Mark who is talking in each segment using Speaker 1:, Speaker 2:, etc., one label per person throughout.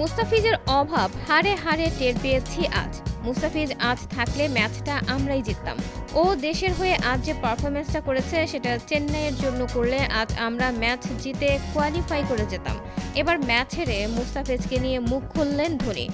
Speaker 1: মুস্তাফিজের অভাব হাড়ে হাড়ে টের পেয়েছি আজ। মুস্তাফিজ আজ থাকলে ম্যাচটা আমরাই জিততাম। ও দেশের হয়ে আজ যে পারফরমেন্সটা করেছে সেটা চেন্নাইয়ের জন্য করলে আজ আমরা ম্যাচ জিতে কোয়ালিফাই করে যেতাম। এবার ম্যাচ হেরে মুস্তাফিজকে নিয়ে মুখ খুললেন ধোনি।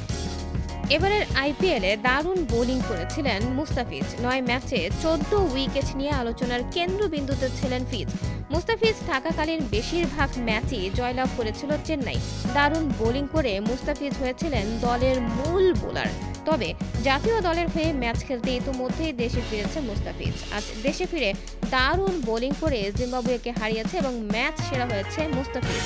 Speaker 1: এবারের আইপিএলে দারুণ বোলিং করেছিলেন মুস্তাফিজ। ৯ ম্যাচে ১৪ উইকেট নিয়ে আলোচনার কেন্দ্রবিন্দুতে ছিলেন ফিজ। মুস্তাফিজ থাকাকালীন বেশিরভাগ ম্যাচই জয়লাভ করেছিল চেন্নাই। দারুণ বোলিং করে মুস্তাফিজ হয়েছিলেন দলের মূল বোলার। তবে জাতীয় দলের হয়ে ম্যাচ খেলতে ইতিমধ্যেই দেশে ফিরেছে মুস্তাফিজ। আজ দেশে ফিরে দারুণ বোলিং করে জিম্বাবুয়েকে হারিয়েছে এবং ম্যাচ সেরা হয়েছে মুস্তাফিজ।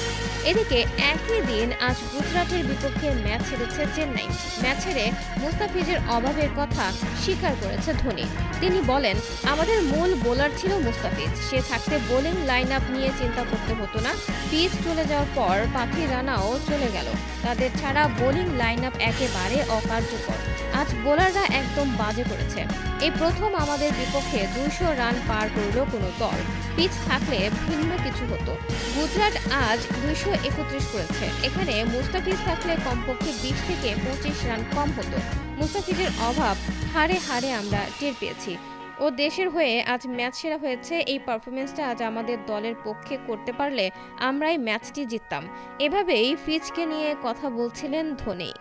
Speaker 1: এদিকে একই দিন আজ গুজরাটের বিপক্ষে ম্যাচ হেরেছে চেন্নাই। ম্যাচ হেরে মুস্তাফিজের অভাবের কথা স্বীকার করেছে ধোনি। তিনি বলেন, আমাদের মূল বোলার ছিল মুস্তাফিজ। সে থাকতে বোলিং লাইন আপ নিয়ে চিন্তা করতে হতো না। পিচ চলে যাওয়ার পর পাখি রানাও চলে গেল। তাদের ছাড়া বোলিং লাইন আপ একেবারে অকার্যকর। আজ বোলাররা একদম বাজে করেছে। এই প্রথম আমাদের বিপক্ষে ২০০ রান পার করল কোনো দল। পিচ থাকলে ভিন্ন কিছু হতো। গুজরাট আজ ২৩১ করেছে। এখানে মুস্তাফিজ থাকলে কমপক্ষে ২০ থেকে ২৫ রান কম হতো। মুস্তাফিজের অভাব হাড়ে হাড়ে আমরা টের পেয়েছি। ও দেশের হয়ে আজ ম্যাচ সেরা হয়েছে। এই পারফরমেন্সটা আজ আমাদের দলের পক্ষে করতে পারলে আমরাই ম্যাচটি জিততাম। এভাবেই ফিজকে নিয়ে কথা বলছিলেন ধোনি।